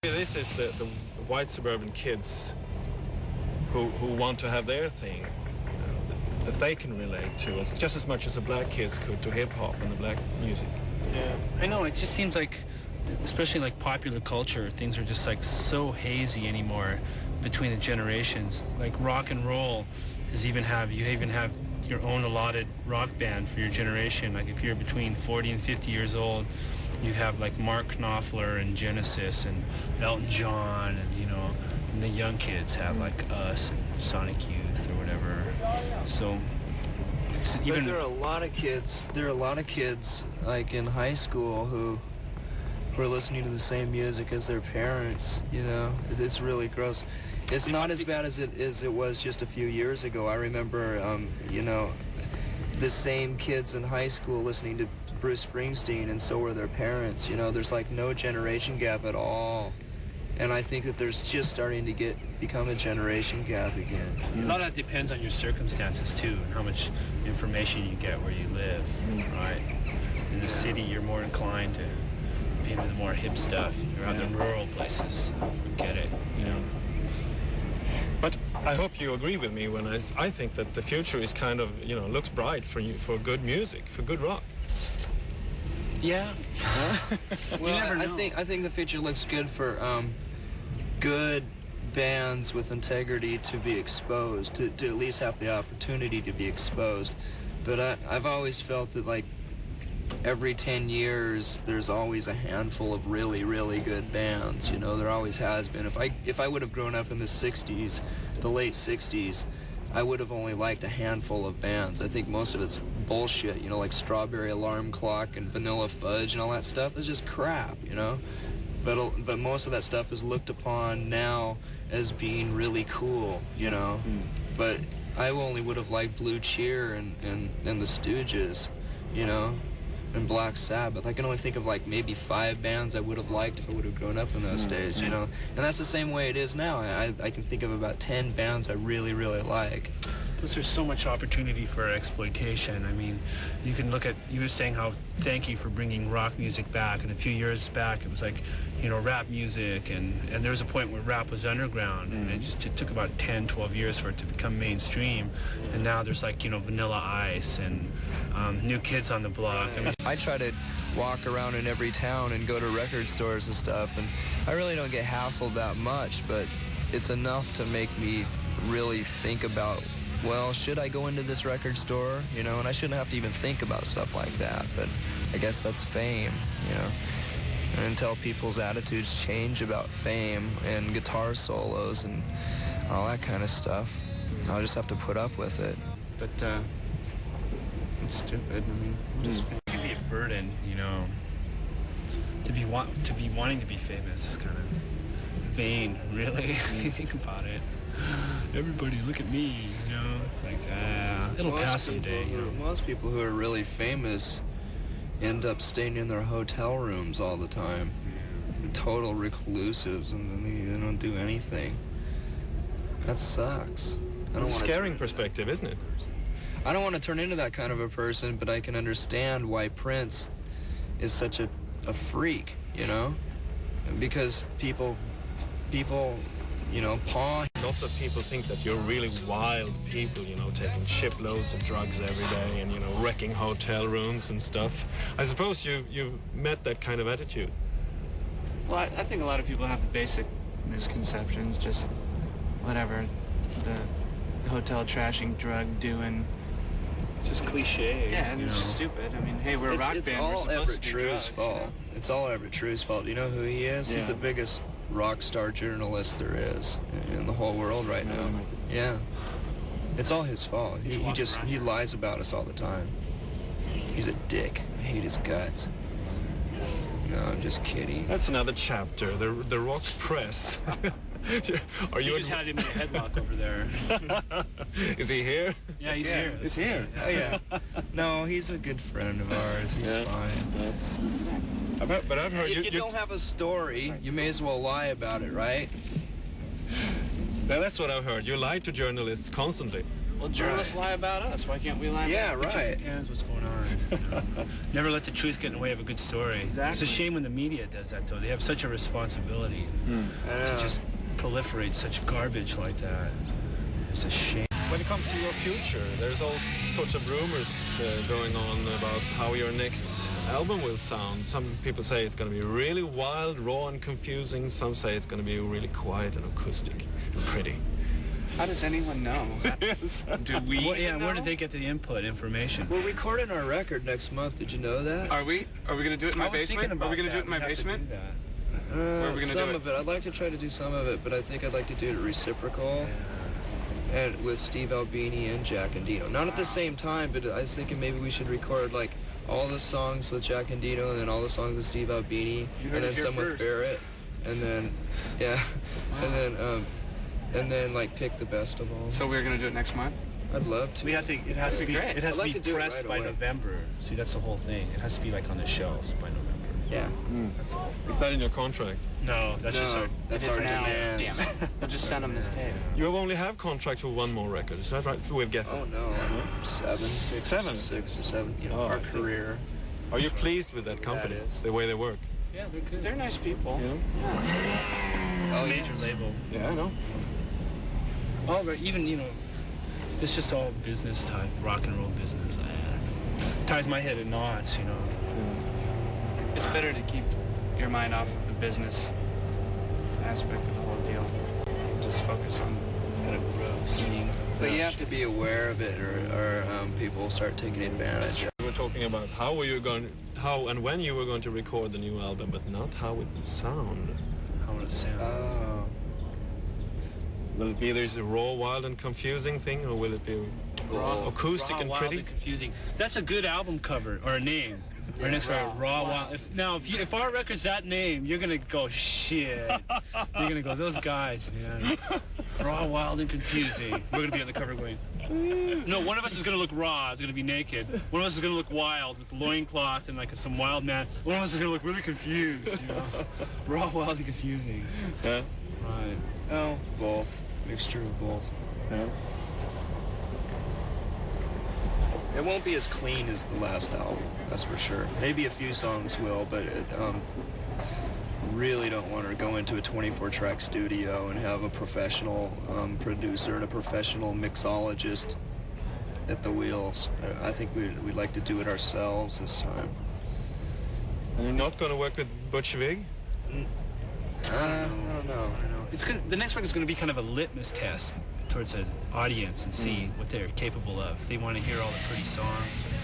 This is the white suburban kids who want to have their thing that they can relate to just as much as the black kids could to hip-hop and the black music. Yeah, I know. It just seems like, especially like popular culture, things are just like so hazy anymore between the generations. Like rock and roll you even have your own allotted rock band for your generation. Like if you're between 40 and 50 years old, you have like Mark Knopfler and Genesis and Elton John, and the young kids have like us and Sonic Youth or whatever. So even there are a lot of kids like in high school who are listening to the same music as their parents. It's really gross. It's not as bad as it was just a few years ago. I remember the same kids in high school listening to Bruce Springsteen, and so were their parents. There's like no generation gap at all. And I think that there's just starting to become a generation gap again. A lot of that depends on your circumstances too, and how much information you get where you live, right? In the city, you're more inclined to be into the more hip stuff. You're out in rural places, forget it, But I hope you agree with me when I think that the future is kind of, looks bright for good music, for good rock. Yeah. Well, I think the future looks good for good bands with integrity to be exposed, to at least have the opportunity to be exposed. But I've always felt that like every 10 years there's always a handful of really, really good bands. There always has been. If I would have grown up in the 60s, the late 60s, I would have only liked a handful of bands. I think most of it's bullshit, like Strawberry Alarm Clock and Vanilla Fudge and all that stuff. It's just crap, But most of that stuff is looked upon now as being really cool, But I only would have liked Blue Cheer and the Stooges, and Black Sabbath. I can only think of like maybe 5 bands I would have liked if I would have grown up in those days, And that's the same way it is now. I can think of about 10 bands I really, really like. Plus there's so much opportunity for exploitation. I mean, you can look at, you were saying how thank you for bringing rock music back, and a few years back it was like, rap music, and there was a point where rap was underground, and it took about 10, 12 years for it to become mainstream, and now there's like, Vanilla Ice and New Kids on the Block. I mean, I try to walk around in every town and go to record stores and stuff, and I really don't get hassled that much, but it's enough to make me really think about, well, should I go into this record store? And I shouldn't have to even think about stuff like that, but I guess that's fame, And until people's attitudes change about fame and guitar solos and all that kind of stuff, I'll just have to put up with it. But, it's stupid. I mean, what is fame? It can be a burden, to be wanting to be famous is kind of vain, really, if you think about it. Everybody look at me, it's like, it'll pass someday. Most people who are really famous end up staying in their hotel rooms all the time. Total reclusives, and then they don't do anything. That sucks. It's a scaring perspective, isn't it? I don't want to turn into that kind of a person, but I can understand why Prince is such a freak, Because people, paw. Lots of people think that you're really wild people, taking shiploads of drugs every day and, wrecking hotel rooms and stuff. I suppose you've met that kind of attitude. Well, I think a lot of people have the basic misconceptions, just whatever, the hotel trashing, drug doing. Just cliches. Yeah, it's just stupid. I mean, hey, we're a rock band. We're supposed to do drugs. Fault. It's all Everett True's fault. You know who he is? Yeah. He's the biggest rock star journalist there is in the whole world right now. Yeah. It's all his fault. He lies about us all the time. He's a dick. I hate his guts. No, I'm just kidding. That's another chapter. The rock press. You just had him in a headlock over there. Is he here? Yeah, he's here. He's here. Oh, yeah. No, he's a good friend of ours. He's fine. But I've heard if you don't have a story, you may as well lie about it, right? That's what I've heard. You lie to journalists constantly. Well, journalists lie about us. Why can't we lie Yeah, about It just right. depends what's going on. Never let the truth get in the way of a good story. Exactly. It's a shame when the media does that, though. They have such a responsibility to just proliferate such garbage like that. It's a shame. When it comes to your future, there's all sorts of rumors going on about how your next album will sound. Some people say it's going to be really wild, raw and confusing. Some say it's going to be really quiet and acoustic and pretty. How does anyone know? Do we? Where did they get the input information? We're recording our record next month. Did you know that? Are we? Are we gonna do it in my basement? Are we gonna do it in my basement? Where are we gonna Some do it? of it. I'd like to try to do some of it, but I think I'd like to do it at Reciprocal. And with Steve Albini and Jack and Dino. Not at the same time, but I was thinking maybe we should record like all the songs with Jack and Dino, and then all the songs with Steve Albini, You heard and it then here some with first. Barrett, and then and then like pick the best of all. So we're gonna do it next month. I'd love to. We have to. It has to be. Great. It has I'd to like be to do it pressed right by away. November. See, that's the whole thing. It has to be like on the shelves by November. Yeah. That's the whole thing. Is that in your contract? No, that's just our. That's It is our now. demands. Damn it. We'll just send them this tape. You only have contract for one more record, is that right? With Geffen? Oh no, six or seven. You know, Oh, our I see. career. Are you pleased with that company, is. the way they work? Yeah, they're good. They're nice people. It's a major label. Yeah, I know. Oh, but even it's just all business type, rock and roll business. Ties my head in knots, It's better to keep your mind off of the business aspect of the whole deal. Just focus on It's gonna grow. Eating. But you have to be aware of it, or people start taking advantage. We were talking about how and when you were going to record the new album, but not how it would sound. How would it sound? Oh. Will it be this raw, wild, and confusing thing, or will it be acoustic Raw, and wild, pretty? and confusing. That's a good album cover or a name. Our next record, Raw, Wild. If our record's that name, you're gonna go shit. You're gonna go those guys, man. Raw, wild, and confusing. We're gonna be on the cover going. No, one of us is gonna look raw. Is gonna be naked. One of us is gonna look wild with loincloth and like some wild man. One of us is gonna look really confused. Raw, wild, and confusing. Yeah. Right. Oh, both. Mixture of both. Yeah. It won't be as clean as the last album, that's for sure. Maybe a few songs will, but really don't want to go into a 24-track studio and have a professional producer and a professional mixologist at the wheels. I think we'd like to do it ourselves this time. And you're not going to work with Butch Vig? I don't know. The next record's gonna be kind of a litmus test towards an audience and see what they're capable of. If they want to hear all the pretty songs,